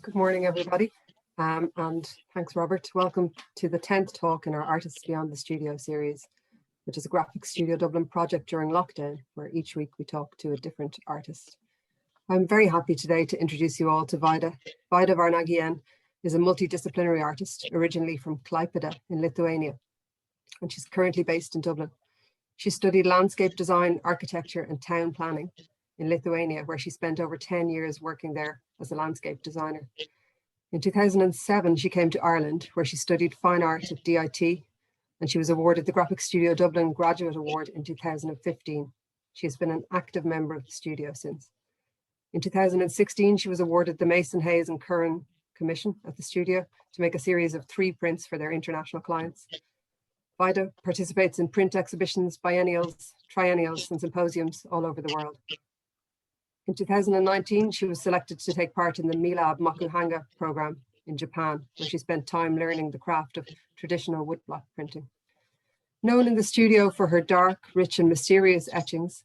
Good morning, everybody. And thanks, Robert. Welcome to the 10th talk in our Artists Beyond the Studio series, which is a Graphic Studio Dublin project during lockdown, where each week we talk to a different artist. I'm very happy today to introduce you all to Vaida. Vaida Varnagiene is a multidisciplinary artist, originally from Klaipėda in Lithuania, and she's currently based in Dublin. She studied landscape design, architecture, and town planning in Lithuania, where she spent over 10 years working there as a landscape designer. In 2007, she came to Ireland, where she studied fine art at DIT, and she was awarded the Graphic Studio Dublin Graduate Award in 2015. She has been an active member of the studio since. In 2016, she was awarded the Mason Hayes and Curran Commission at the studio to make a series of 3 prints for their international clients. Vaida participates in print exhibitions, biennials, triennials, and symposiums all over the world. In 2019, she was selected to take part in the Milab Makuhanga program in Japan, where she spent time learning the craft of traditional woodblock printing. Known in the studio for her dark, rich, and mysterious etchings,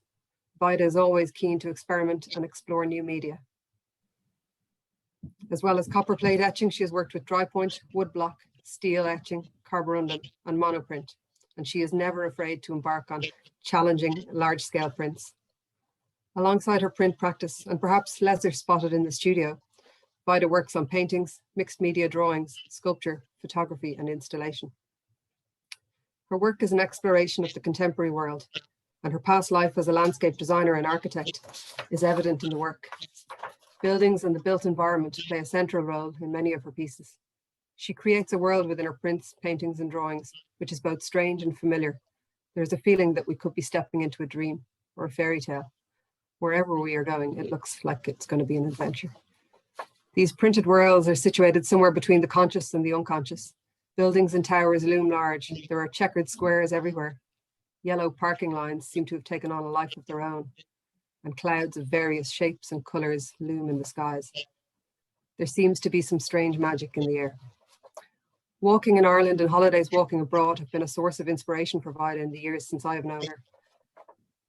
Vaida is always keen to experiment and explore new media. As well as copperplate etching, she has worked with dry point, woodblock, steel etching, carborundum, and monoprint, and she is never afraid to embark on challenging large-scale prints. Alongside her print practice, and perhaps lesser spotted in the studio, Vaida works on paintings, mixed media drawings, sculpture, photography, and installation. Her work is an exploration of the contemporary world, and her past life as a landscape designer and architect is evident in the work. Buildings and the built environment play a central role in many of her pieces. She creates a world within her prints, paintings, and drawings, which is both strange and familiar. There's a feeling that we could be stepping into a dream or a fairy tale. Wherever we are going, it looks like it's going to be an adventure. These printed worlds are situated somewhere between the conscious and the unconscious. Buildings and towers loom large. There are checkered squares everywhere. Yellow parking lines seem to have taken on a life of their own, and clouds of various shapes and colors loom in the skies. There seems to be some strange magic in the air. Walking in Ireland and holidays walking abroad have been a source of inspiration for Vaida in the years since I have known her.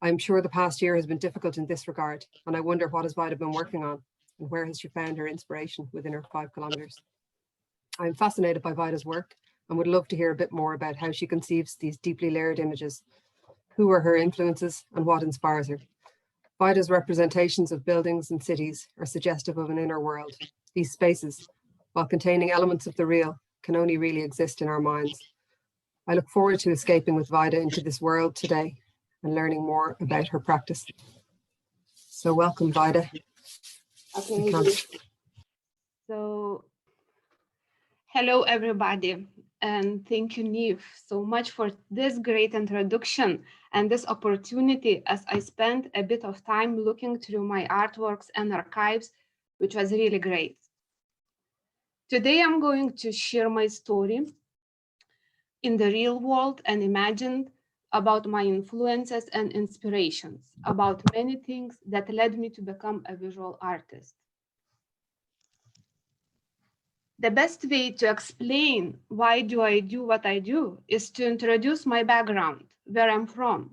I'm sure the past year has been difficult in this regard, and I wonder what has Vaida been working on, and where has she found her inspiration within her 5 kilometers. I'm fascinated by Vaida's work and would love to hear a bit more about how she conceives these deeply layered images. Who are her influences and what inspires her? Vaida's representations of buildings and cities are suggestive of an inner world. These spaces, while containing elements of the real, can only really exist in our minds. I look forward to escaping with Vaida into this world today and learning more about her practice. So welcome, Vaida. Okay. So, hello everybody, and thank you, Neve, so much for this great introduction and this opportunity, as I spent a bit of time looking through my artworks and archives, which was really great. Today I'm going to share my story in the real world and imagined about my influences and inspirations, about many things that led me to become a visual artist. The best way to explain why do I do what I do is to introduce my background, where I'm from.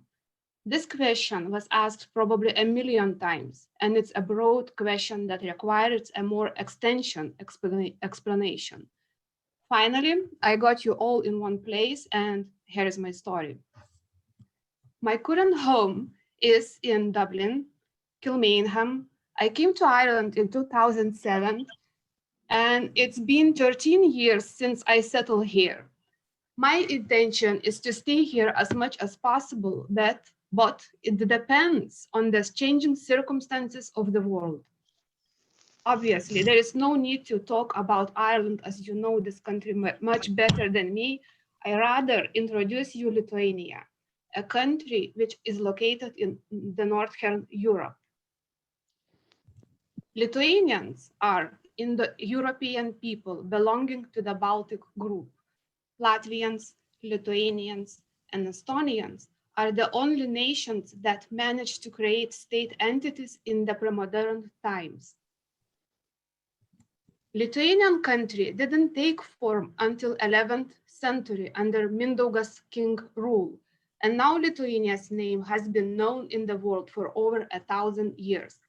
This question was asked probably a million times, and it's a broad question that requires a more extension explanation. Finally, I got you all in one place, and here is my story. My current home is in Dublin, Kilmainham. I came to Ireland in 2007, and it's been 13 years since I settled here. My intention is to stay here as much as possible, but it depends on the changing circumstances of the world. Obviously, there is no need to talk about Ireland, as you know this country much better than me. I rather introduce you Lithuania, a country which is located in the Northern Europe. Lithuanians are Indo-European people belonging to the Baltic group. Latvians, Lithuanians, and Estonians are the only nations that managed to create state entities in the pre-modern times. Lithuanian country didn't take form until 11th century under Mindaugas king rule, and now Lithuania's name has been known in the world for over 1,000 years.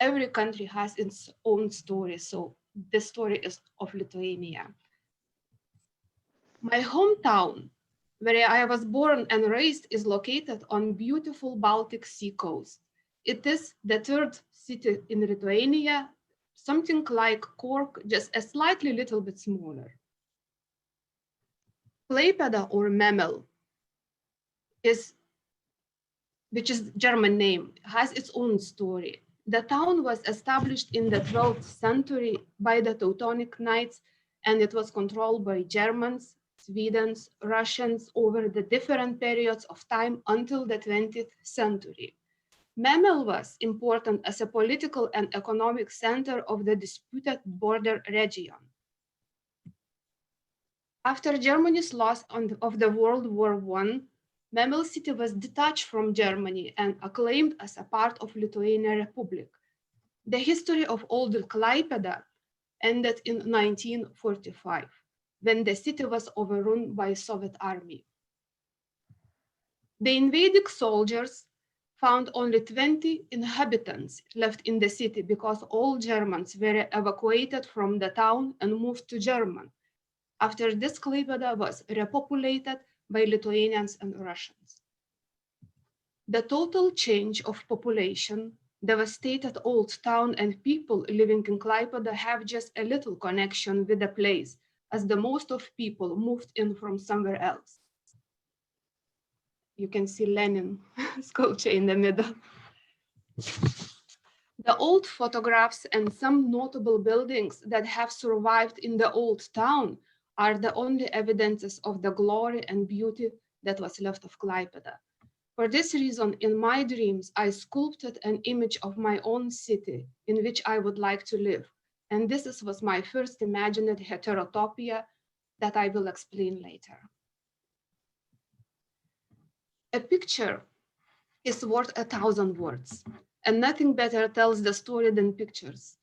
Every country has its own story, so the story is of Lithuania. My hometown, where I was born and raised, is located on beautiful Baltic Sea coast. It is the third city in Lithuania, something like Cork, just a slightly little bit smaller. Klaipėda or Memel which is German name, has its own story. The town was established in the 12th century by the Teutonic Knights, and it was controlled by Germans, Swedes, Russians over the different periods of time until the 20th century. Memel was important as a political and economic center of the disputed border region. After Germany's loss of the World War I, Memel city was detached from Germany and acclaimed as a part of Lithuania Republic. The history of old Klaipėda ended in 1945, when the city was overrun by Soviet army. The invading soldiers found only 20 inhabitants left in the city because all Germans were evacuated from the town and moved to Germany. After this, Klaipėda was repopulated by Lithuanians and Russians. The total change of population, devastated old town, and people living in Klaipėda have just a little connection with the place, as the most of people moved in from somewhere else. You can see Lenin sculpture in the middle. The old photographs and some notable buildings that have survived in the old town are the only evidences of the glory and beauty that was left of Klaipėda. For this reason, in my dreams, I sculpted an image of my own city in which I would like to live. And this was my first imagined heterotopia that I will explain later. A picture is worth 1,000 words, and nothing better tells the story than pictures.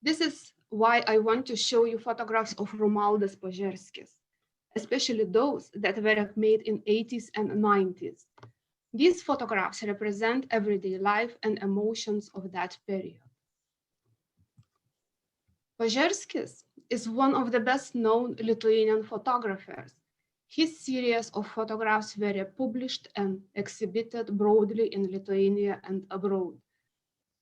This is why I want to show you photographs of Romualdas Požerskis, especially those that were made in 80s and 90s. These photographs represent everyday life and emotions of that period. Požerskis is one of the best-known Lithuanian photographers. His series of photographs were published and exhibited broadly in Lithuania and abroad.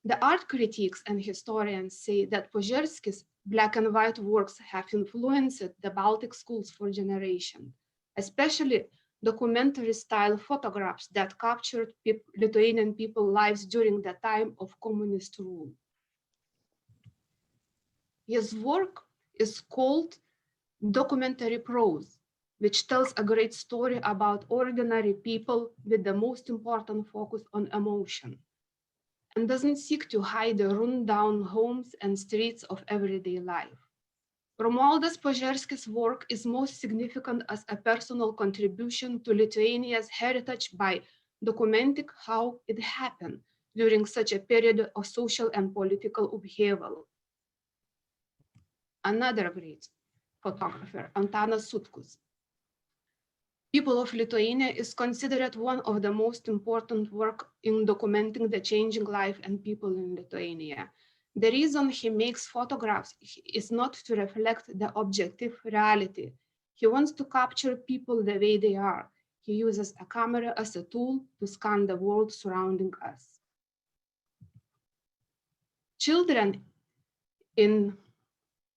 The art critics and historians say that Požerskis' black and white works have influenced the Baltic schools for generations, especially documentary-style photographs that captured Lithuanian people's lives during the time of communist rule. His work is called documentary prose, which tells a great story about ordinary people with the most important focus on emotion, and doesn't seek to hide the run-down homes and streets of everyday life. Romualdas Požerskis' work is most significant as a personal contribution to Lithuania's heritage by documenting how it happened during such a period of social and political upheaval. Another great photographer, Antanas Sutkus. People of Lithuania is considered one of the most important work in documenting the changing life and people in Lithuania. The reason he makes photographs is not to reflect the objective reality. He wants to capture people the way they are. He uses a camera as a tool to scan the world surrounding us. Children in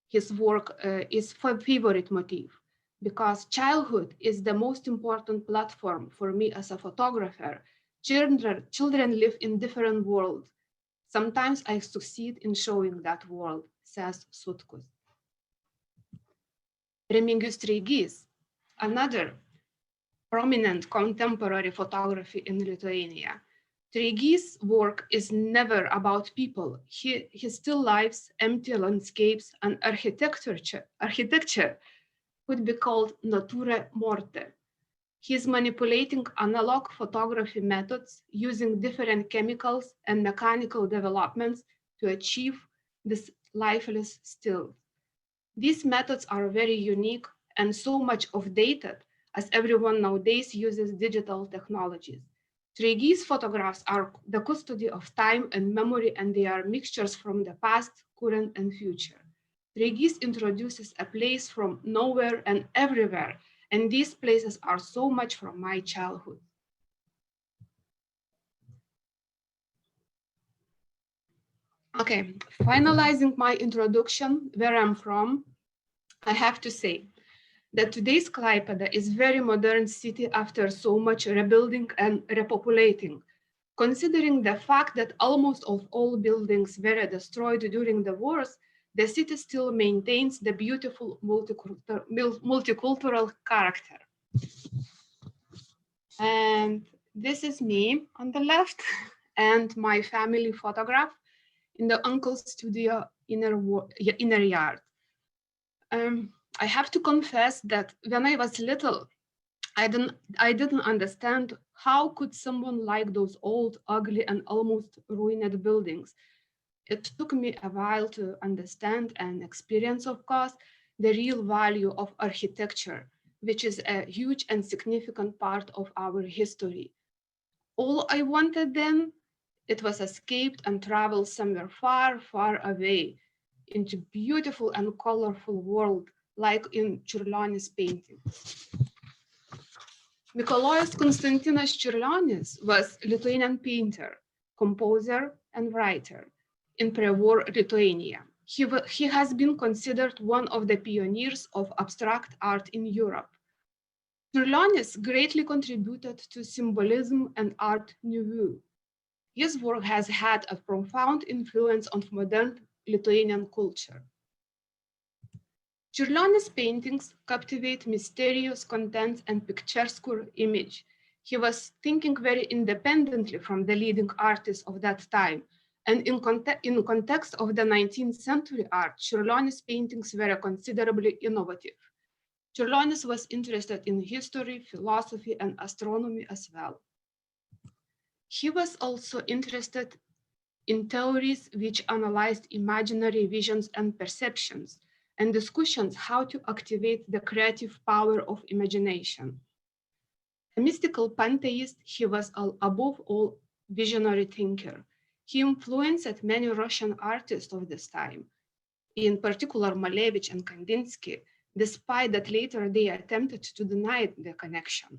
his work is a favorite motif, because childhood is the most important platform for me as a photographer. Children live in different worlds. Sometimes I succeed in showing that world, says Sutkus. Remigijus Treigys, another prominent contemporary photography in Lithuania. Treigys' work is never about people. He still lives, empty landscapes, and architecture could be called natura morte. He's manipulating analog photography methods using different chemicals and mechanical developments to achieve this lifeless still. These methods are very unique and so much outdated, as everyone nowadays uses digital technologies. Treigys' photographs are the custody of time and memory, and they are mixtures from the past, current, and future. Regis introduces a place from nowhere and everywhere, and these places are so much from my childhood. Okay, finalizing my introduction, where I'm from, I have to say that today's Klaipėda is a very modern city after so much rebuilding and repopulating. Considering the fact that almost all buildings were destroyed during the wars, the city still maintains the beautiful multicultural character. And this is me on the left and my family photograph in the uncle's studio inner yard. I have to confess that when I was little, I didn't understand how could someone like those old, ugly, and almost ruined buildings. It took me a while to understand and experience, of course, the real value of architecture, which is a huge and significant part of our history. All I wanted then, it was escape and travel somewhere far, far away into beautiful and colorful world, like in Čiurlionis painting. Mikalojus Konstantinas Čiurlionis was Lithuanian painter, composer, and writer in pre-war Lithuania. He has been considered one of the pioneers of abstract art in Europe. Čiurlionis greatly contributed to symbolism and art nouveau. His work has had a profound influence on modern Lithuanian culture. Čiurlionis' paintings captivate mysterious content and picturesque image. He was thinking very independently from the leading artists of that time. And in context of the 19th century art, Čiurlionis' paintings were considerably innovative. Čiurlionis was interested in history, philosophy, and astronomy as well. He was also interested in theories which analyzed imaginary visions and perceptions, and discussions how to activate the creative power of imagination. A mystical pantheist, he was above all visionary thinker. He influenced many Russian artists of this time, in particular Malevich and Kandinsky, despite that later they attempted to deny the connection.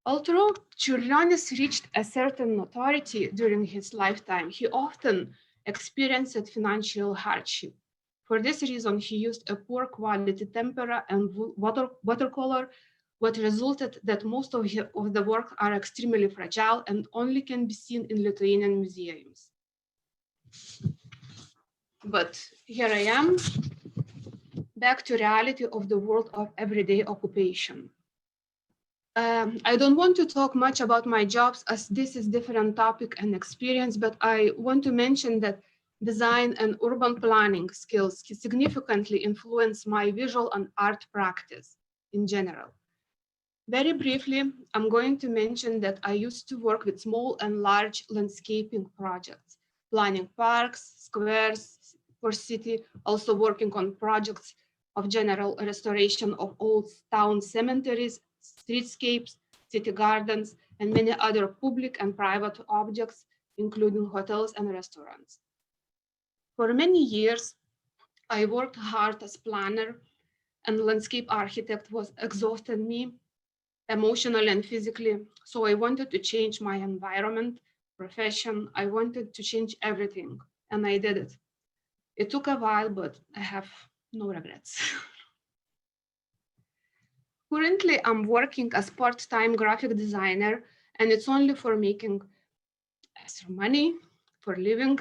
Although Čiurlionis reached a certain notoriety during his lifetime, he often experienced financial hardship. For this reason, he used a poor quality tempera and watercolor, what resulted that most of the work are extremely fragile and only can be seen in Lithuanian museums. But here I am, back to reality of the world of everyday occupation. I don't want to talk much about my jobs as this is different topic and experience, but I want to mention that design and urban planning skills significantly influence my visual and art practice in general. Very briefly, I'm going to mention that I used to work with small and large landscaping projects, planning parks, squares for city, also working on projects of general restoration of old town cemeteries, streetscapes, city gardens, and many other public and private objects, including hotels and restaurants. For many years, I worked hard as planner, and landscape architect was exhausting me emotionally and physically. So I wanted to change my environment, profession. I wanted to change everything, and I did it. It took a while, but I have no regrets. Currently, I'm working as part-time graphic designer, and it's only for making extra money for living.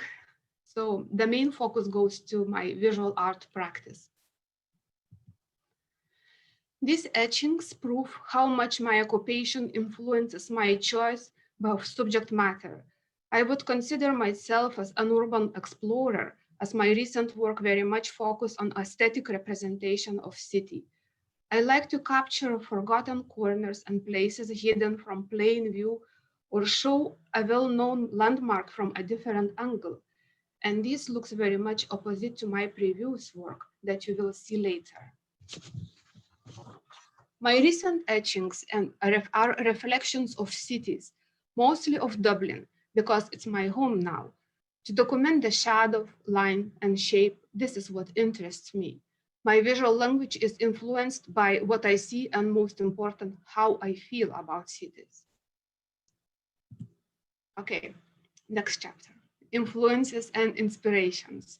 So the main focus goes to my visual art practice. These etchings prove how much my occupation influences my choice of subject matter. I would consider myself as an urban explorer, as my recent work very much focused on aesthetic representation of city. I like to capture forgotten corners and places hidden from plain view or show a well-known landmark from a different angle. And this looks very much opposite to my previous work that you will see later. My recent etchings are reflections of cities, mostly of Dublin, because it's my home now, to document the shadow, line, and shape this is what interests me. My visual language is influenced by what I see and, most important, how I feel about cities. Okay, next chapter, influences and inspirations.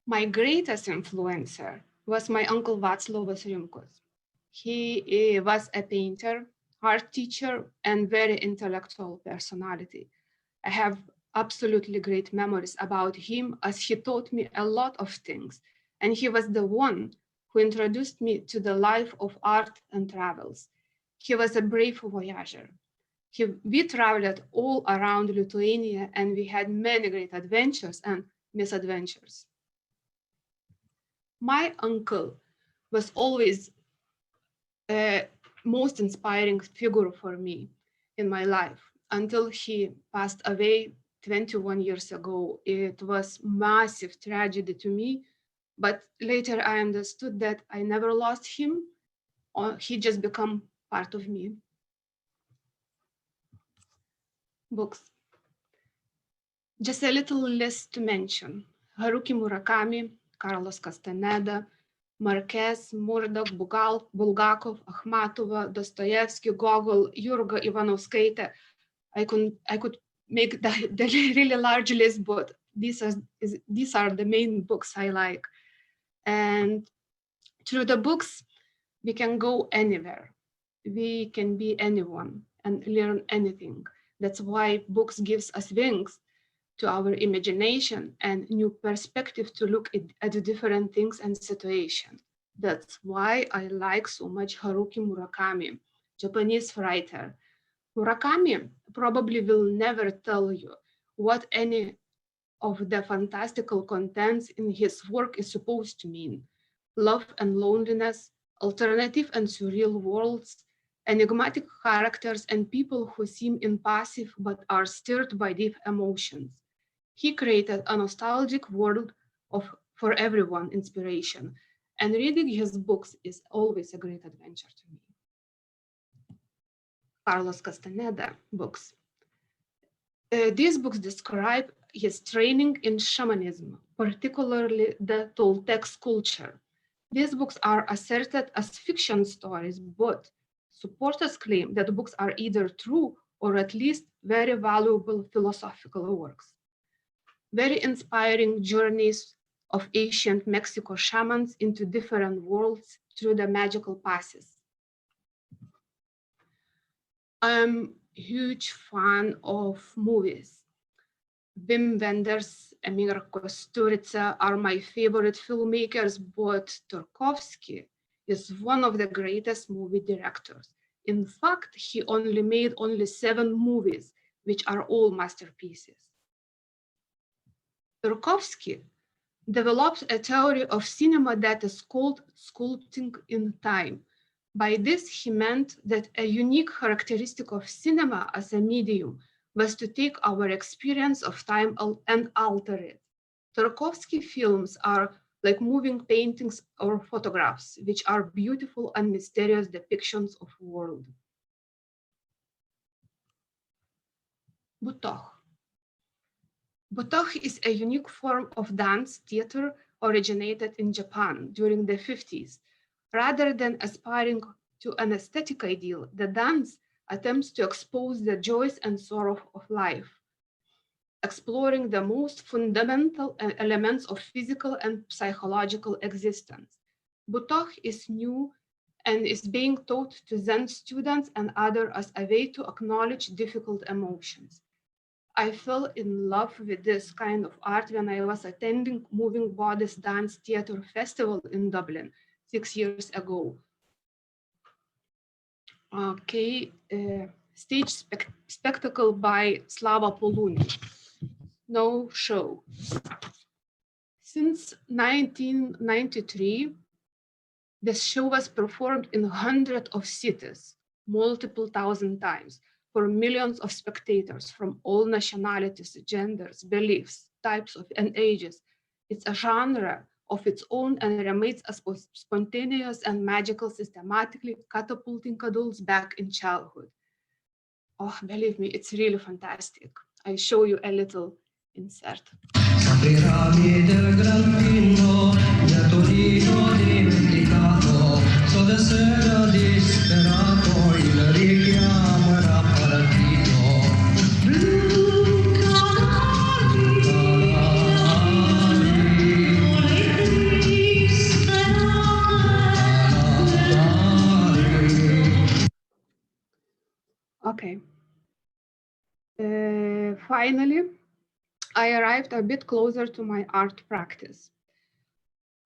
My greatest influencer was my uncle Vaclavas Rimkus. He was a painter, art teacher, and very intellectual personality. I have absolutely great memories about him as he taught me a lot of things. And he was the one who introduced me to the life of art and travels. He was a brave voyager. We traveled all around Lithuania and we had many great adventures and misadventures. My uncle was always a most inspiring figure for me in my life until he passed away 21 years ago. It was massive tragedy to me, but later I understood that I never lost him, or he just became part of me. Books. Just a little list to mention: Haruki Murakami, Carlos Castaneda, Marquez, Murdoch, Bulgakov, Akhmatova, Dostoevsky, Gogol, Jurga Ivanauskaitė. I could make the really large list, but these are the main books I like. And through the books, we can go anywhere. We can be anyone and learn anything. That's why books gives us wings to our imagination and new perspective to look at different things and situations. That's why I like so much Haruki Murakami, Japanese writer. Murakami probably will never tell you what any of the fantastical contents in his work is supposed to mean. Love and loneliness, alternative and surreal worlds, enigmatic characters, and people who seem impassive but are stirred by deep emotions. He created a nostalgic world for everyone inspiration, and reading his books is always a great adventure to me. Carlos Castaneda books. These books describe his training in shamanism, particularly the Toltec culture. These books are asserted as fiction stories, but supporters claim that the books are either true or at least very valuable philosophical works. Very inspiring journeys of ancient Mexico shamans into different worlds through the magical passes. I'm a huge fan of movies. Wim Wenders, Emir Kusturica are my favorite filmmakers, but Tarkovsky is one of the greatest movie directors. In fact, he made only 7 movies, which are all masterpieces. Tarkovsky developed a theory of cinema that is called sculpting in time. By this, he meant that a unique characteristic of cinema as a medium was to take our experience of time and alter it. Tarkovsky films are like moving paintings or photographs, which are beautiful and mysterious depictions of the world. Butoh. Butoh is a unique form of dance theater originated in Japan during the 50s. Rather than aspiring to an aesthetic ideal, the dance attempts to expose the joys and sorrow of life, exploring the most fundamental elements of physical and psychological existence. Butoh is new and is being taught to Zen students and others as a way to acknowledge difficult emotions. I fell in love with this kind of art when I was attending Moving Bodies Dance Theatre Festival in Dublin 6 years ago. Okay, stage spectacle by Slava Poluni. No show. Since 1993, this show was performed in hundreds of cities, multiple thousand times, for millions of spectators from all nationalities, genders, beliefs, types and ages. It's a genre of its own and remains as spontaneous and magical, systematically catapulting adults back in childhood. Oh, believe me, it's really fantastic. I show you a little insert. piramide del Gran Pinno, da Torino dimenticato, sotto sera disperato, il richiamo era partito. Blu canali, Okay. Finally, I arrived a bit closer to my art practice.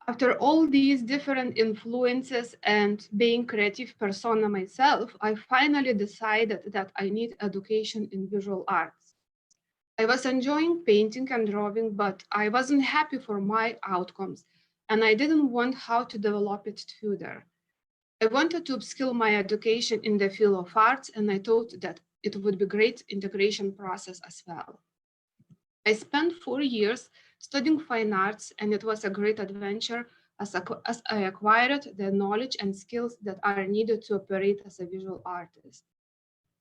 After all these different influences and being creative persona myself, I finally decided that I need education in visual arts. I was enjoying painting and drawing, but I wasn't happy for my outcomes, and I didn't want how to develop it further. I wanted to upskill my education in the field of arts, and I thought that it would be a great integration process as well. I spent 4 years studying fine arts, and it was a great adventure as I acquired the knowledge and skills that are needed to operate as a visual artist.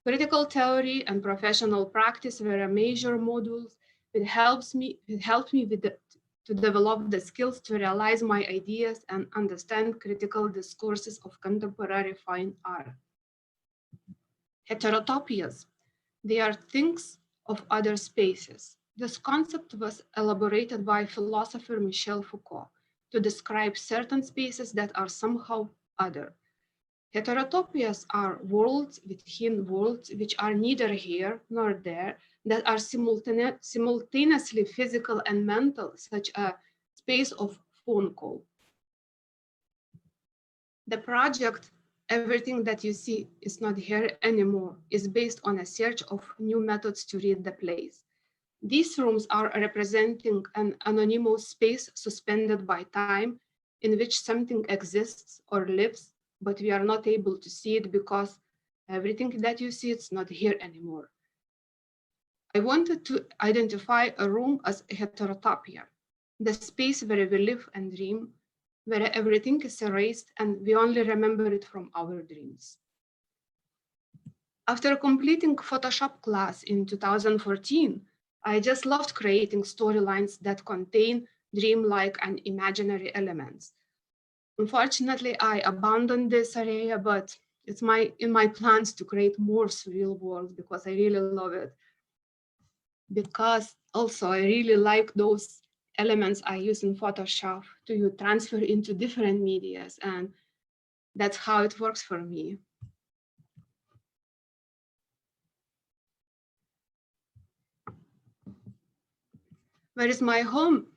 Critical theory and professional practice were major modules. It helped me to develop the skills to realize my ideas and understand critical discourses of contemporary fine art. Heterotopias, they are things of other spaces. This concept was elaborated by philosopher Michel Foucault to describe certain spaces that are somehow other. Heterotopias are worlds within worlds which are neither here nor there, that are simultaneously physical and mental, such a space of phone call. The project, Everything That You See Is Not Here Anymore, is based on a search of new methods to read the plays. These rooms are representing an anonymous space suspended by time in which something exists or lives, but we are not able to see it because everything that you see is not here anymore. I wanted to identify a room as a heterotopia, the space where we live and dream, where everything is erased and we only remember it from our dreams. After completing Photoshop class in 2014, I just loved creating storylines that contain dreamlike and imaginary elements. Unfortunately, I abandoned this area, but it's in my plans to create more surreal worlds because I really love it. Because also I really like those elements I use in Photoshop to transfer into different medias, and that's how it works for me. Where is my home?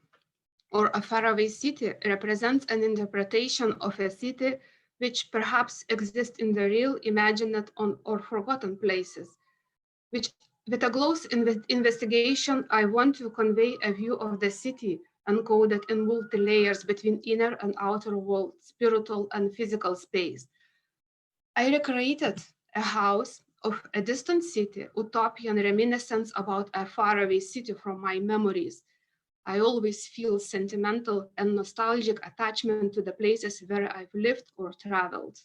Or a faraway city represents an interpretation of a city which perhaps exists in the real, imagined, or forgotten places, which with a close investigation, I want to convey a view of the city encoded in multi-layers between inner and outer world, spiritual and physical space. I recreated a house of a distant city, utopian reminiscence about a faraway city from my memories. I always feel sentimental and nostalgic attachment to the places where I've lived or traveled.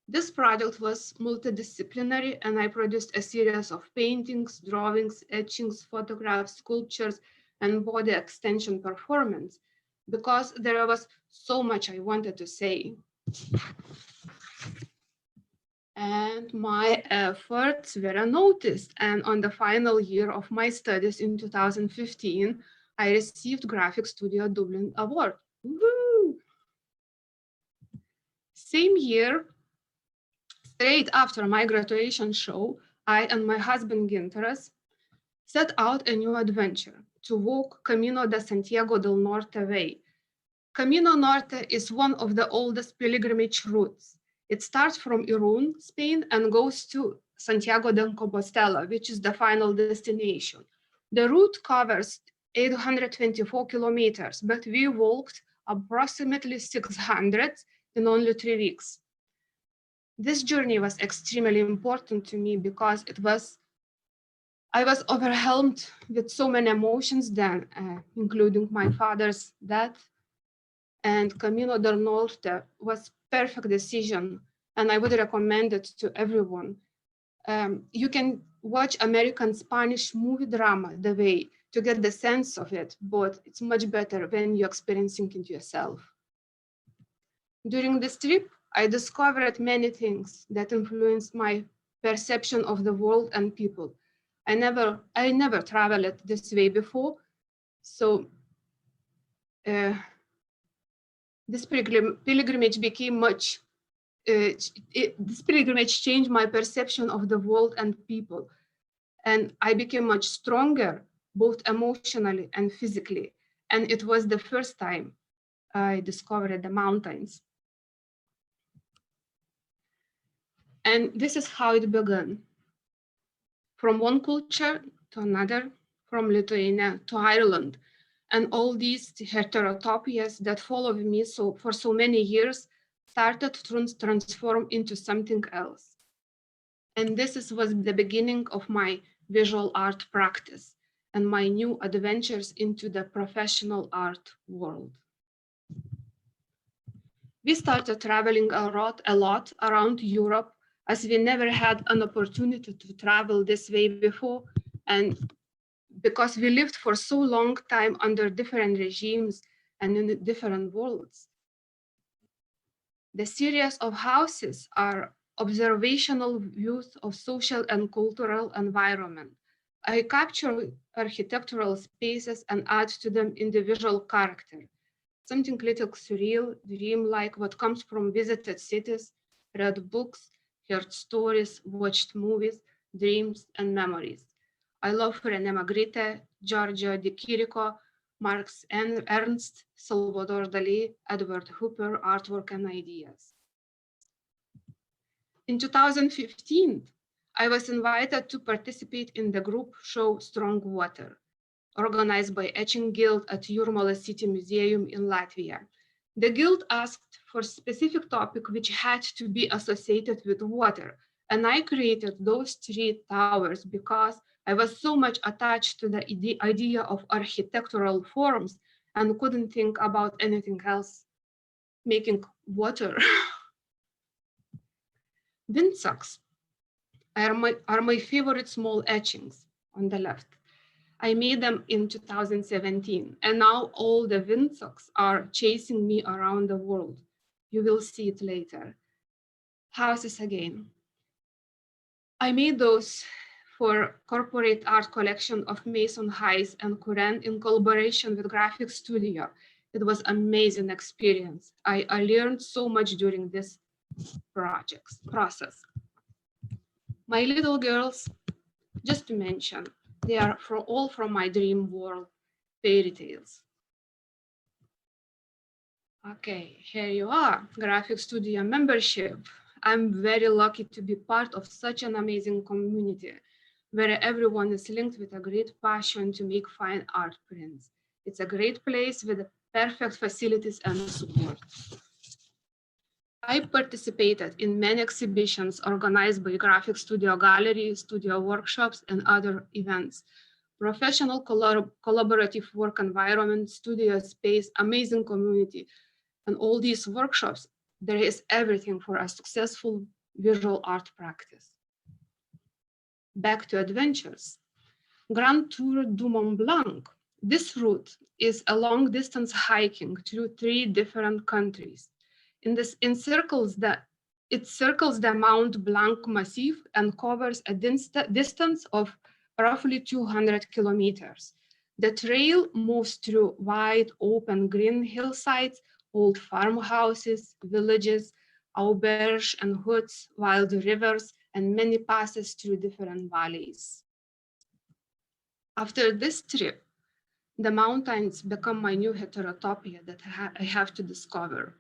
This project was multidisciplinary, and I produced a series of paintings, drawings, etchings, photographs, sculptures, and body extension performance, because there was so much I wanted to say. And my efforts were noticed. And on the final year of my studies in 2015, I received Graphic Studio Dublin Award. Woo! Same year, straight after my graduation show, I and my husband Ginteras set out a new adventure to walk Camino de Santiago del Norte way. Camino Norte is one of the oldest pilgrimage routes. It starts from Irún, Spain, and goes to Santiago de Compostela, which is the final destination. The route covers 824 kilometers, but we walked approximately 600 in only 3 weeks. This journey was extremely important to me because I was overwhelmed with so many emotions then, including my father's death. And Camino del Norte was perfect decision, and I would recommend it to everyone. You can watch American Spanish movie drama The Way. to get the sense of it, but it's much better when you're experiencing it yourself. During this trip, I discovered many things that influenced my perception of the world and people. I never traveled this way before, so this pilgrimage became much. This pilgrimage changed my perception of the world and people, and I became much stronger, both emotionally and physically. And it was the first time I discovered the mountains. And this is how it began. From one culture to another, from Lithuania to Ireland, and all these heterotopias that followed me for so many years started to transform into something else. And this was the beginning of my visual art practice and my new adventures into the professional art world. We started traveling a lot around Europe, as we never had an opportunity to travel this way before, and because we lived for so long time under different regimes and in different worlds. The series of houses are observational views of social and cultural environment. I capture architectural spaces and add to them individual character, something little surreal, dream-like, what comes from visited cities, read books, heard stories, watched movies, dreams, and memories. I love René Magritte, Giorgio de Chirico, Marx Ernst, Salvador Dali, Edward Hooper, artwork and ideas. In 2015, I was invited to participate in the group show Strong Water, organized by Etching Guild at Jūrmala City Museum in Latvia. The guild asked for a specific topic which had to be associated with water, and I created those 3 towers because I was so much attached to the idea of architectural forms and couldn't think about anything else, making water. Windsocks are my favorite small etchings on the left. I made them in 2017, and now all the windsocks are chasing me around the world. You will see it later. Houses again. I made those for corporate art collection of Mason Hayes and Corinne in collaboration with Graphic Studio. It was an amazing experience. I learned so much during this process. My little girls, just to mention, they are all from my dream world, fairy tales. Okay, here you are, Graphic Studio membership. I'm very lucky to be part of such an amazing community where everyone is linked with a great passion to make fine art prints. It's a great place with perfect facilities and support. I participated in many exhibitions organized by Graphic Studio Gallery, studio workshops, and other events. Professional collaborative work environment, studio space, amazing community, and all these workshops, there is everything for a successful visual art practice. Back to adventures. Grand Tour du Mont Blanc. This route is a long distance hiking through 3 different countries. It circles the Mount Blanc Massif and covers a distance of roughly 200 kilometers. The trail moves through wide open green hillsides, old farmhouses, villages, auberges and hoods, wild rivers, and many passes through different valleys. After this trip, the mountains become my new heterotopia that I have to discover.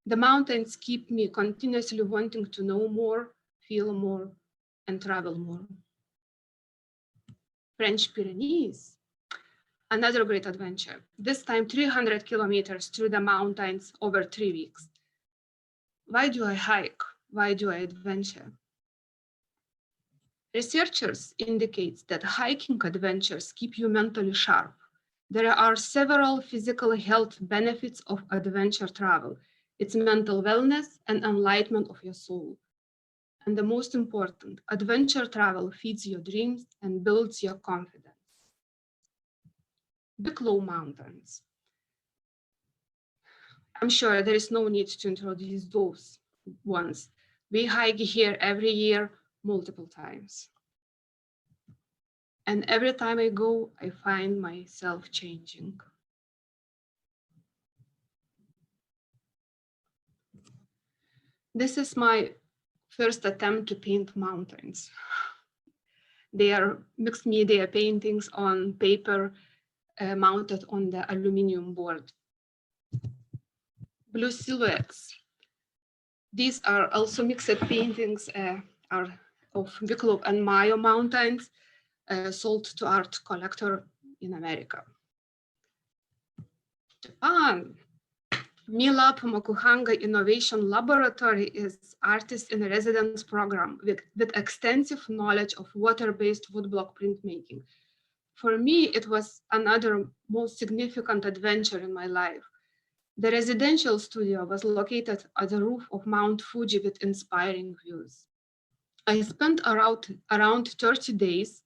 The mountains keep me continuously wanting to know more, feel more, and travel more. French Pyrenees, another great adventure. This time 300 kilometers through the mountains over 3 weeks. Why do I hike? Why do I adventure? Researchers indicate that hiking adventures keep you mentally sharp. There are several physical health benefits of adventure travel. It's mental wellness and enlightenment of your soul. And the most important, adventure travel feeds your dreams and builds your confidence. Wicklow Mountains. I'm sure there is no need to introduce those ones. We hike here every year, multiple times. And every time I go, I find myself changing. This is my first attempt to paint mountains. They are mixed media paintings on paper mounted on the aluminum board. Blue silhouettes. These are also mixed paintings are of Wicklow and Mayo mountains sold to art collector in America. Japan. MILAB Mokuhanga Innovation Laboratory is artist in residence program with extensive knowledge of water-based woodblock printmaking. For me, it was another most significant adventure in my life. The residential studio was located at the roof of Mount Fuji with inspiring views. I spent around 30 days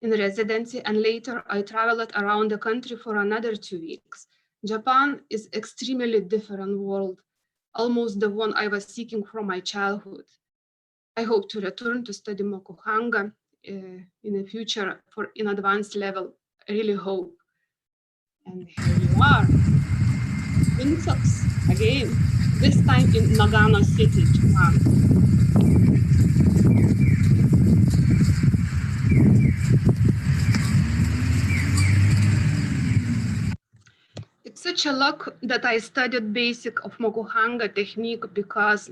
in residency, and later I traveled around the country for another 2 weeks. Japan is extremely different world, almost the one I was seeking from my childhood. I hope to return to study Mokuhanga in the future in advanced level. I really hope. And here you are. Insects again, this time in Nagano City, Japan. It's such a luck that I studied basic of Mokuhanga technique, because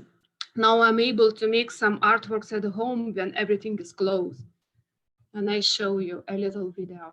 now I'm able to make some artworks at home when everything is closed. And I show you a little video.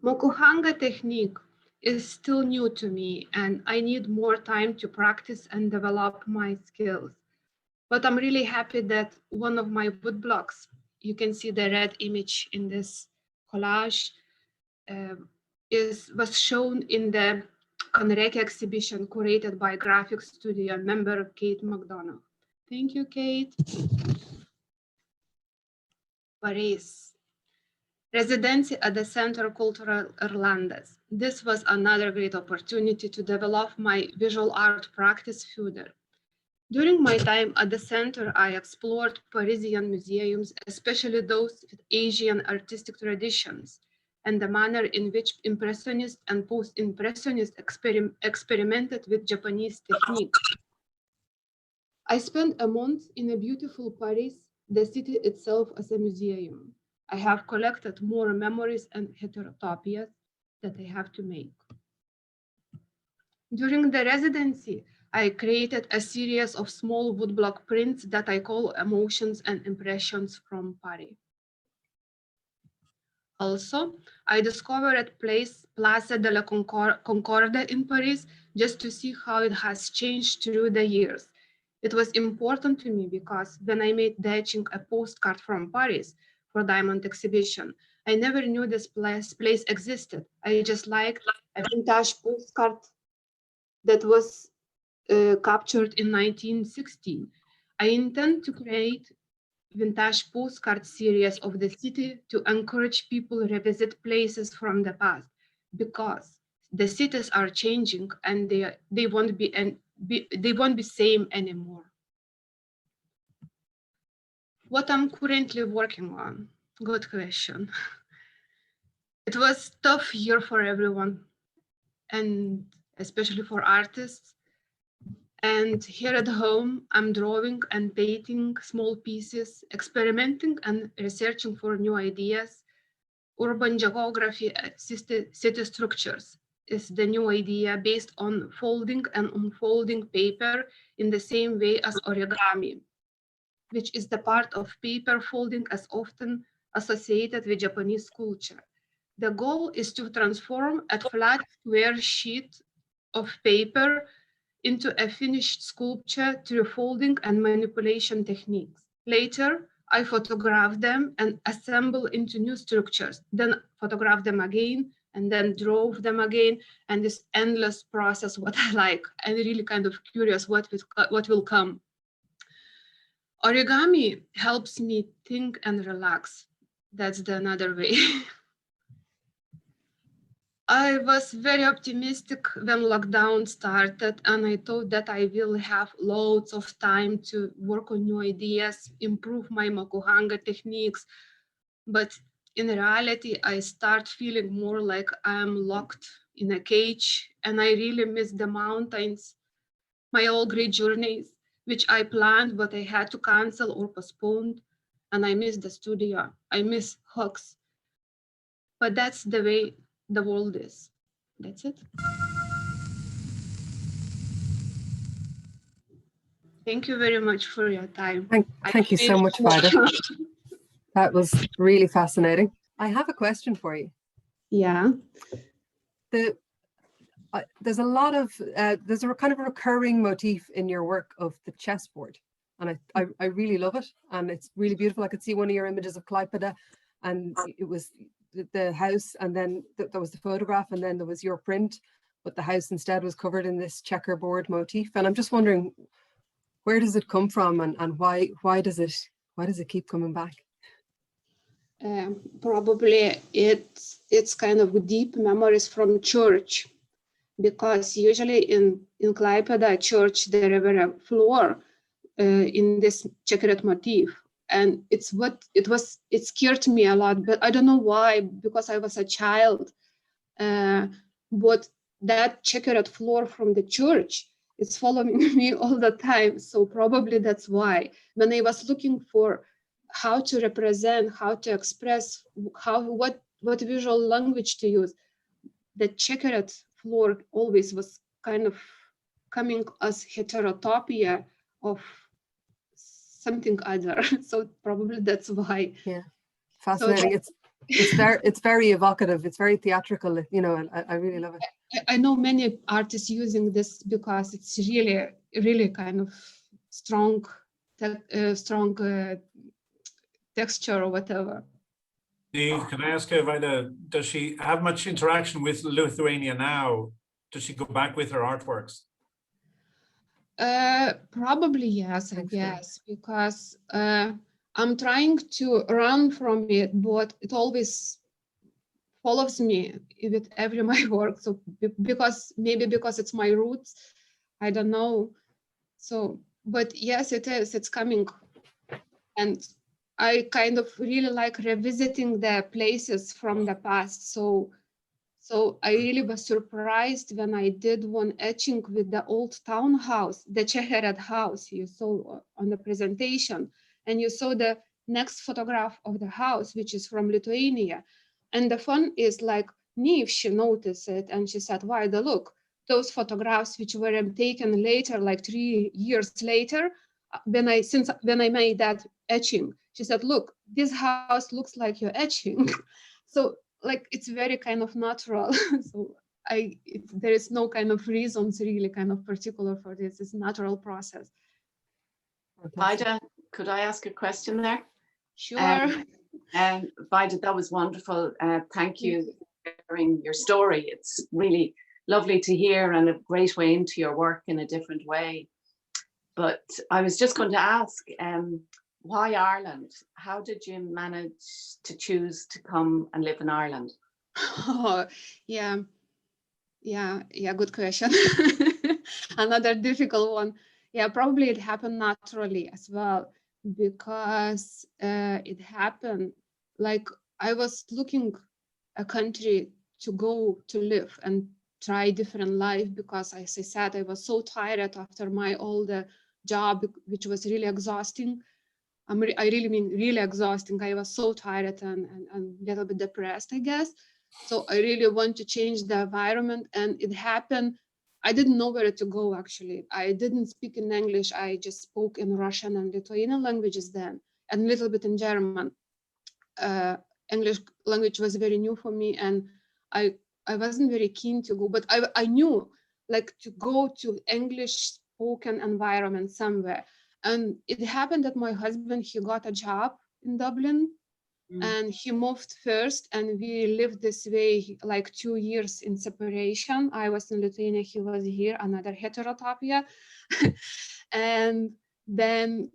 Mokuhanga technique is still new to me, and I need more time to practice and develop my skills. But I'm really happy that one of my wood blocks, you can see the red image in this collage, was shown in the Conreki exhibition curated by graphic studio member Kate McDonough. Thank you, Kate. Paris. Residency at the Centre Cultural Irlandais. This was another great opportunity to develop my visual art practice further. During my time at the center, I explored Parisian museums, especially those with Asian artistic traditions, and the manner in which Impressionist and Post-Impressionist experimented with Japanese technique. I spent a month in a beautiful Paris, the city itself as a museum. I have collected more memories and heterotopias that I have to make. During the residency, I created a series of small woodblock prints that I call Emotions and Impressions from Paris. Also, I discovered Place de la Concorde in Paris just to see how it has changed through the years. It was important to me because when I made the etching a postcard from Paris for Diamond exhibition, I never knew this place existed. I just liked a vintage postcard that was captured in 1916. I intend to create vintage postcard series of the city to encourage people to revisit places from the past, because the cities are changing and they won't be same anymore. What I'm currently working on? Good question. It was a tough year for everyone, and especially for artists. And here at home, I'm drawing and painting small pieces, experimenting and researching for new ideas. Urban geography, city structures is the new idea based on folding and unfolding paper in the same way as origami, which is the part of paper folding as often associated with Japanese culture. The goal is to transform a flat square sheet of paper into a finished sculpture through folding and manipulation techniques. Later, I photograph them and assemble into new structures, then photograph them again, and then draw them again, and this endless process, what I like. I'm really kind of curious what will come. Origami helps me think and relax. That's the another way. I was very optimistic when lockdown started, and I thought that I will have loads of time to work on new ideas, improve my makuhanga techniques. But in reality, I start feeling more like I'm locked in a cage, and I really miss the mountains, my all great journeys, which I planned, but I had to cancel or postpone. And I miss the studio. I miss hugs. But that's the way the world is. That's it. Thank you very much for your time. Thank you so much, Vaida. That was really fascinating. I have a question for you. Yeah. There's a lot of, there's a kind of a recurring motif in your work of the chessboard. And I really love it. And it's really beautiful. I could see one of your images of Klaipeda, and it was the house, and then there was the photograph, and then there was your print, but the house instead was covered in this checkerboard motif. And I'm just wondering, where does it come from, and why does it keep coming back? Probably it's kind of deep memories from church, because usually in Klaipeda church there were a floor in this checkered motif. And it scared me a lot, but I don't know why, because I was a child. But that checkered floor from the church, it's following me all the time. So probably that's why. When I was looking for how to represent, how to express, what visual language to use, the checkered floor always was kind of coming as heterotopia of something other. So probably that's why. Yeah, fascinating. So it's very evocative. It's very theatrical, you know, and I really love it. I know many artists using this because it's really kind of strong texture or whatever. Can I ask her, Vaida, does she have much interaction with Lithuania now? Does she go back with her artworks? Probably yes, I guess, because I'm trying to run from it, but it always follows me with every my work. So because it's my roots, I don't know. So, but yes, it is. It's coming, and I kind of really like revisiting the places from the past. So I really was surprised when I did one etching with the old townhouse, the checkered house you saw on the presentation. And you saw the next photograph of the house, which is from Lithuania. And the fun is like, Neve, she noticed it and she said, Vaida, look, those photographs which were taken later, like 3 years later, when I made that etching, she said, look, this house looks like your etching. So like, it's very kind of natural. So there is no kind of reasons really kind of particular for this. It's a natural process. Vaida, could I ask a question there? Sure. Vaida, that was wonderful. Thank you for sharing your story. It's really lovely to hear and a great way into your work in a different way. But I was just going to ask, why Ireland? How did you manage to choose to come and live in Ireland? Oh, yeah, good question. Another difficult one. Yeah, probably it happened naturally as well, because it happened like I was looking a country to go to live, and try different life, because as I said, I was so tired after my old job, which was really exhausting. I really mean really exhausting. I was so tired and a little bit depressed, I guess. So I really want to change the environment, and it happened. I didn't know where to go, actually. I didn't speak in English. I just spoke in Russian and Lithuanian languages then, and a little bit in German. English language was very new for me, and I wasn't very keen to go, but I knew like to go to English spoken environment somewhere. And it happened that my husband, he got a job in Dublin, and he moved first, and we lived this way like 2 years in separation. I was in Lithuania, he was here, another heterotopia. And then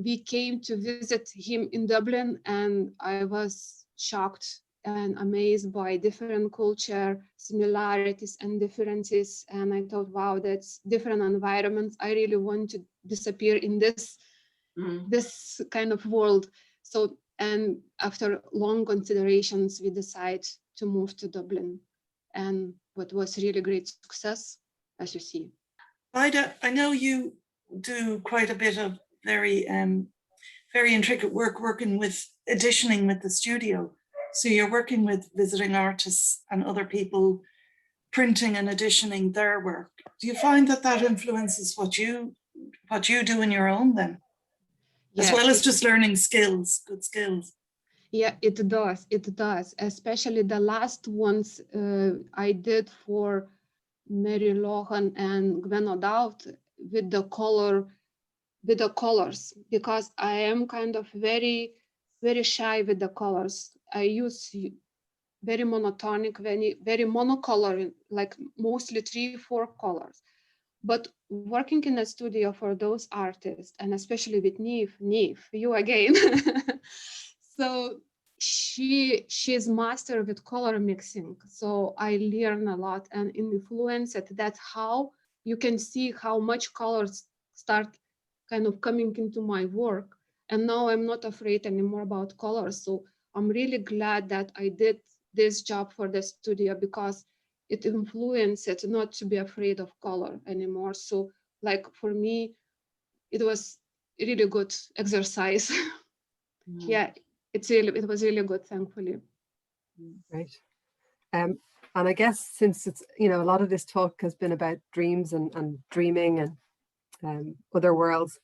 we came to visit him in Dublin, and I was shocked and amazed by different culture similarities and differences. And I thought, wow, that's different environments. I really want to disappear in this this kind of world. So, and after long considerations, we decided to move to Dublin, and what was really great success, as you see. Vaida, I know you do quite a bit of very intricate work working with editioning with the studio. So you're working with visiting artists and other people, printing and editioning their work. Do you find that that influences what you do in your own then? As well as just learning skills, good skills. Yeah, it does. It does. Especially the last ones I did for Mary Lohan and Gwen O'Dowd with the colors, because I am kind of very, very shy with the colors. I use very monotonic, very monocolor, like mostly 3-4 colors. But working in a studio for those artists, and especially with Neve, you again. So she's master with color mixing. So I learn a lot and influence it. That's how you can see how much colors start kind of coming into my work. And now I'm not afraid anymore about colors. So I'm really glad that I did this job for the studio, because it influenced it not to be afraid of color anymore. So like for me, it was really good exercise. Yeah, it was really good, thankfully. Right. And I guess since it's, a lot of this talk has been about dreams and dreaming and other worlds,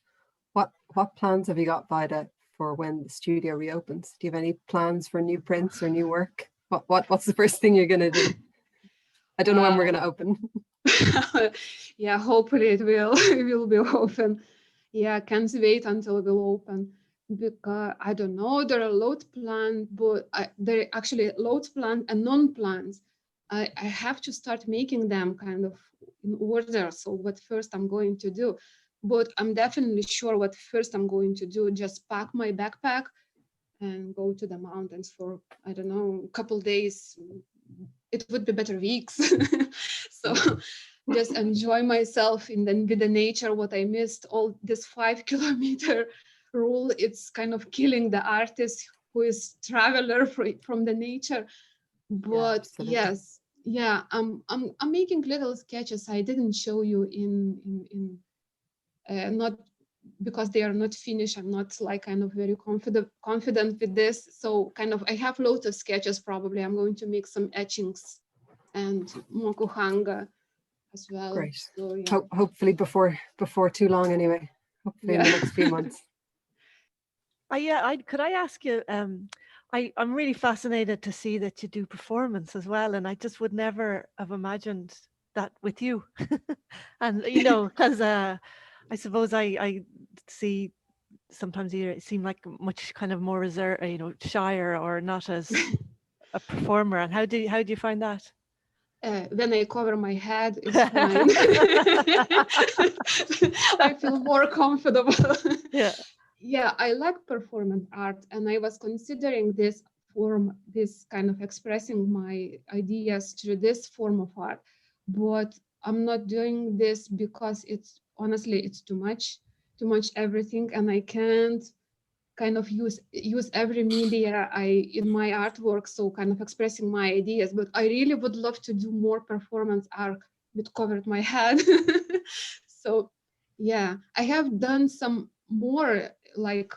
what plans have you got, Vaida, for when the studio reopens? Do you have any plans for new prints or new work? What's the first thing you're going to do? I don't know when we're going to open. Yeah, hopefully it will be open. Yeah, can't wait until it will open, because I don't know, there are loads planned, but there are actually loads planned and non-planned. I have to start making them kind of in order. So what first I'm going to do, but I'm definitely sure what first I'm going to do, just pack my backpack and go to the mountains for, I don't know, a couple days. It would be better weeks. So just enjoy myself with the nature, what I missed, all this 5-kilometer rule. It's kind of killing the artist who is traveler from the nature. But yes, yeah, I'm making little sketches. I didn't show you in not because they are not finished. I'm not like kind of very confident with this. So kind of I have loads of sketches. Probably I'm going to make some etchings and mokuhanga as well. Great. So, yeah. Hopefully before too long anyway. Hopefully in the next few months. Could I ask you, I'm really fascinated to see that you do performance as well, and I just would never have imagined that with you. And because I suppose I see sometimes you seem like much kind of more reserved, shyer or not as a performer. And how do you find that? When I cover my head, it's fine. I feel more comfortable. Yeah, I like performance art, and I was considering this kind of expressing my ideas through this form of art, but I'm not doing this because it's honestly too much everything, and I can't kind of use every media in my artwork, so kind of expressing my ideas. But I really would love to do more performance art which covered my head. So yeah, I have done some more like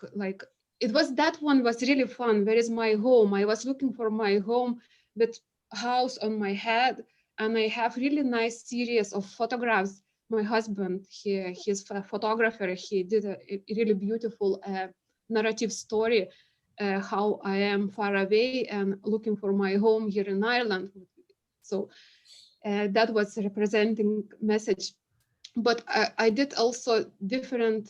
it was, that one was really fun. Where is my home? I was looking for my home with house on my head, and I have really nice series of photographs. My husband, he's a photographer. He did a really beautiful narrative story, how I am far away and looking for my home here in Ireland. So that was representing message. But I did also different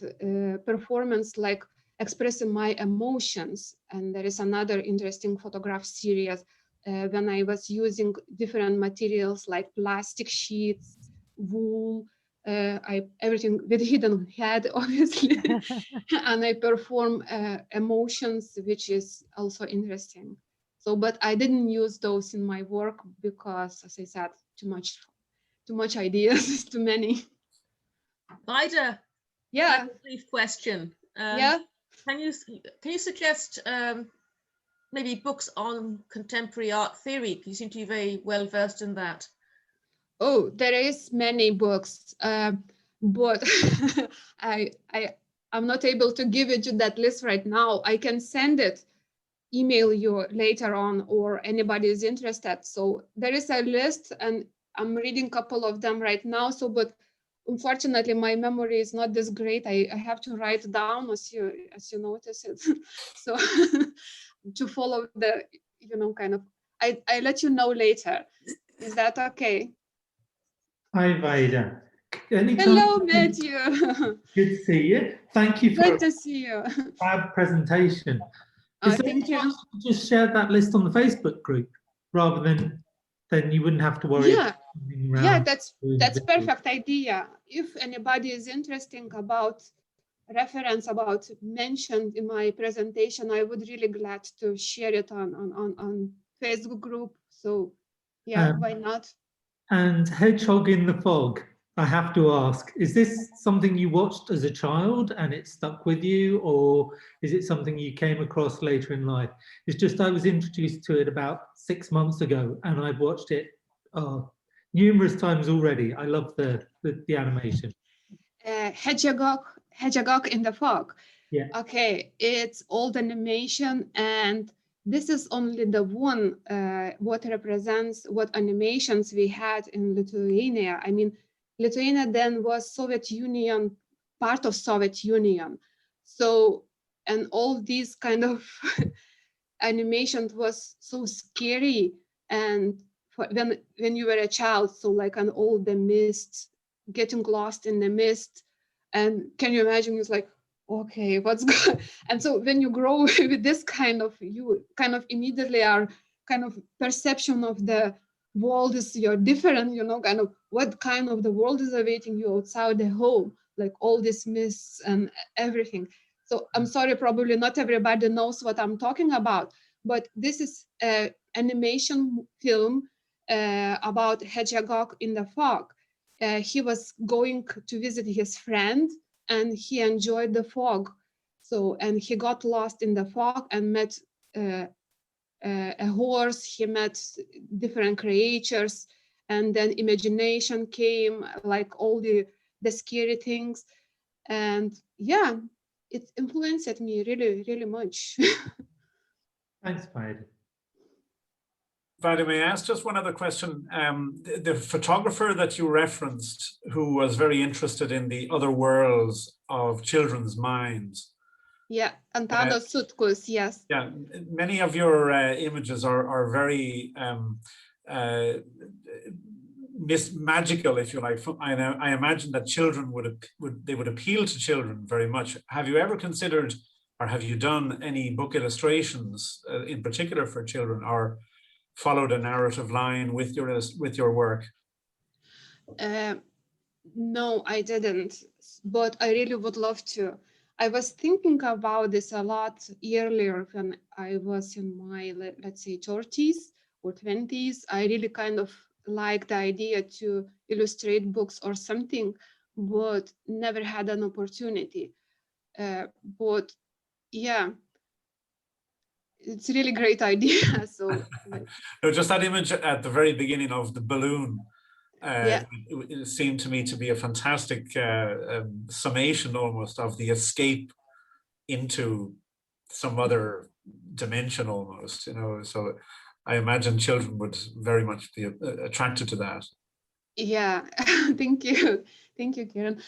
performance, like expressing my emotions. And there is another interesting photograph series when I was using different materials like plastic sheets, wool, everything with hidden head, obviously. And I perform emotions, which is also interesting. So, but I didn't use those in my work because, as I said, too much ideas, too many. Vaida, Yeah. a brief question. Yeah. Can you suggest maybe books on contemporary art theory? You seem to be very well versed in that. Oh, there is many books, but I'm not able to give you that list right now. I can send it, email you later on, or anybody is interested. So there is a list, and I'm reading a couple of them right now. So, but unfortunately, my memory is not this great. I have to write down as you notice it. So to follow the, kind of, I let you know later. Is that okay? Hi, Vaida. Hello, Matthew. Good to see you. Thank you for Good to see you. a fab presentation. Is there Thank any you. chance you could just share that list on the Facebook group rather than then you wouldn't have to worry Yeah. about moving around? Yeah, that's perfect idea. If anybody is interested about reference about mentioned in my presentation, I would really glad to share it on Facebook group. So yeah, why not? And Hedgehog in the Fog, I have to ask, is this something you watched as a child and it stuck with you, or is it something you came across later in life? It's just I was introduced to it about 6 months ago and I've watched it numerous times already. I love the animation. Hedgehog in the Fog. Yeah. Okay, it's old animation, and this is only the one what represents what animations we had in Lithuania. I mean, Lithuania then was Soviet Union, part of Soviet Union. So, and all these kind of animations was so scary. And when you were a child, so like an old the mist, getting lost in the mist. And can you imagine, it's like, okay, what's going? And so when you grow with this kind of, you kind of immediately are kind of perception of the world is you're different, kind of what kind of the world is awaiting you outside the home, like all these myths and everything. So I'm sorry, probably not everybody knows what I'm talking about, but this is an animation film about Hedgehog in the Fog. He was going to visit his friend, and he enjoyed the fog. So, and he got lost in the fog and met a horse. He met different creatures, and then imagination came, like all the scary things. And yeah, it influenced me really, really much. Thanks, Vaida. Vaida, may I ask just one other question? The photographer that you referenced, who was very interested in the other worlds of children's minds. Yeah, Antanas Sutkus, yes. Yeah, many of your images are very magical, if you like. I imagine that children would appeal to children very much. Have you ever considered, or have you done any book illustrations in particular for children, or followed a narrative line with your work? No, I didn't, but I really would love to. I was thinking about this a lot earlier when I was in my, let's say, 30s or 20s. I really kind of liked the idea to illustrate books or something, but never had an opportunity. But yeah, it's really great idea. So like, No, just that image at the very beginning of the balloon. Yeah. It seemed to me to be a fantastic summation almost of the escape into some other dimension almost, you know. So I imagine children would very much be attracted to that. yeah, thank you. Thank you, Karen.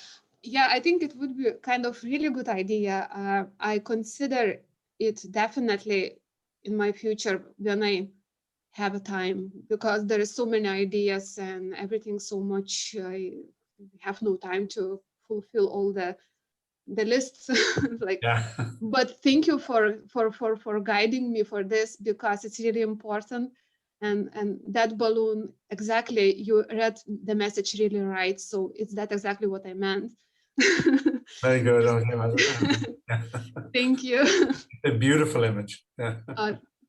Yeah, I think it would be kind of really good idea. I consider it definitely in my future when I have a time, because there is so many ideas and everything so much. I have no time to fulfill all the lists. Like, Yeah. but thank you for guiding me for this, because it's really important. And that balloon, exactly, you read the message really right. So it's that exactly what I meant. Very good. Okay. Yeah. Thank you. A beautiful image. Yeah.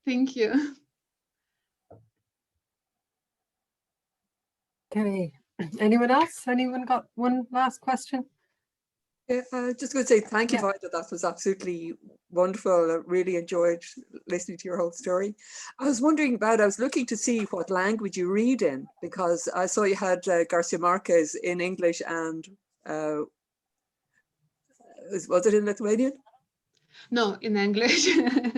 Thank you. Okay, anyone else? Anyone got one last question? Yeah, just going to say thank you, Yeah. Vaida. That was absolutely wonderful. I really enjoyed listening to your whole story. I was looking to see what language you read in, because I saw you had Garcia Marquez in English and was it in Lithuanian? No, in English.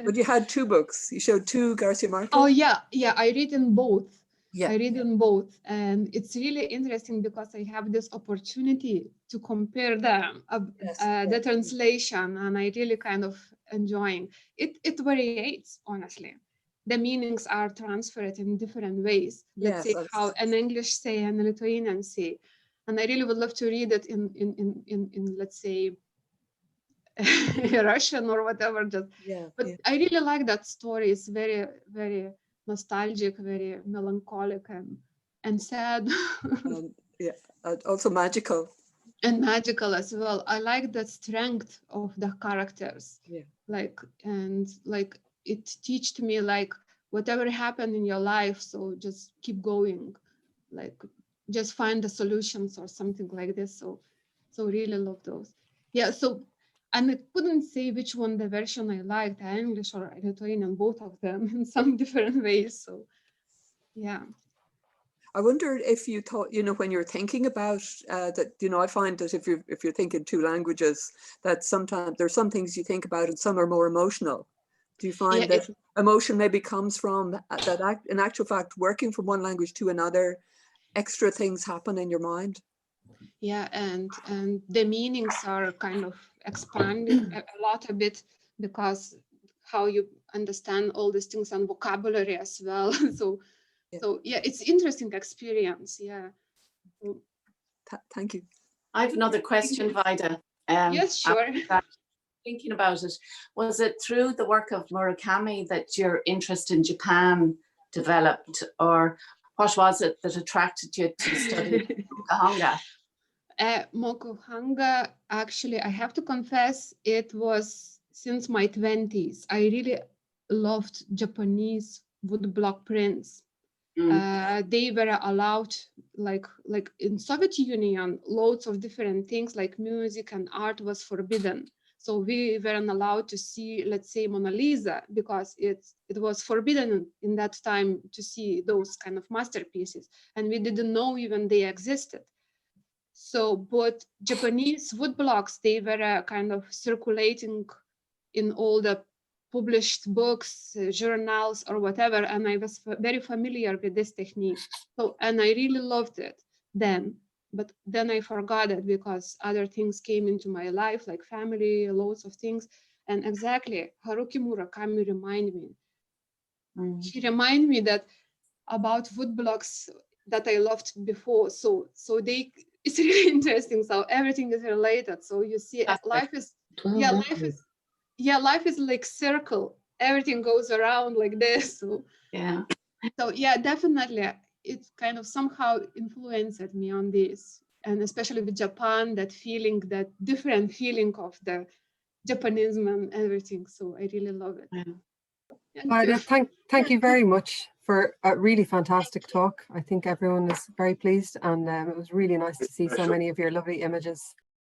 But you had two books. You showed two Garcia Marquez. Oh yeah, I read in both. Yeah. I read in both, and it's really interesting because I have this opportunity to compare them, the translation, and I really kind of enjoying it. It varies, honestly. The meanings are transferred in different ways. Let's say how an English say and a Lithuanian say, and I really would love to read it in let's say Russian or whatever. But I really like that story. It's very, very nostalgic, very melancholic and sad. Yeah, also magical. And magical as well. I like the strength of the characters. Yeah. Like, and like it taught me like whatever happened in your life, so just keep going. Like just find the solutions or something like this. So really love those. Yeah, so and I couldn't say which one the version I liked, English or Lithuanian, both of them in some different ways. So yeah. I wondered if you thought, when you're thinking about that, I find that if you're thinking two languages, that sometimes there's some things you think about and some are more emotional. Do you find that emotion maybe comes from that in actual fact, working from one language to another, extra things happen in your mind? Yeah, and the meanings are kind of expanded a bit, because how you understand all these things and vocabulary as well. So yeah, it's interesting experience. Yeah. Thank you. I have another question, Vaida. Yes, sure. Thinking about it, was it through the work of Murakami that your interest in Japan developed, or what was it that attracted you to study Mokuhanga? Mokuhanga, actually, I have to confess, it was since my 20s. I really loved Japanese woodblock prints. They were allowed, like in Soviet Union, loads of different things like music and art was forbidden. So we weren't allowed to see, let's say, Mona Lisa, because it was forbidden in that time to see those kind of masterpieces. And we didn't know even they existed. So, but Japanese woodblocks, they were kind of circulating in all the published books, journals, or whatever. And I was very familiar with this technique. So, and I really loved it then. But then I forgot it because other things came into my life, like family, loads of things. And exactly, Haruki Murakami reminded me. He reminded me that about woodblocks that I loved before. So it's really interesting. So everything is related. So you see, life is like circle. Everything goes around like this. So yeah, definitely. It kind of somehow influenced me on this, and especially with Japan, that feeling, that different feeling of the Japanism and everything. So I really love it. Thank you very much for a really fantastic talk. I think everyone is very pleased, and it was really nice to see so many of your lovely images.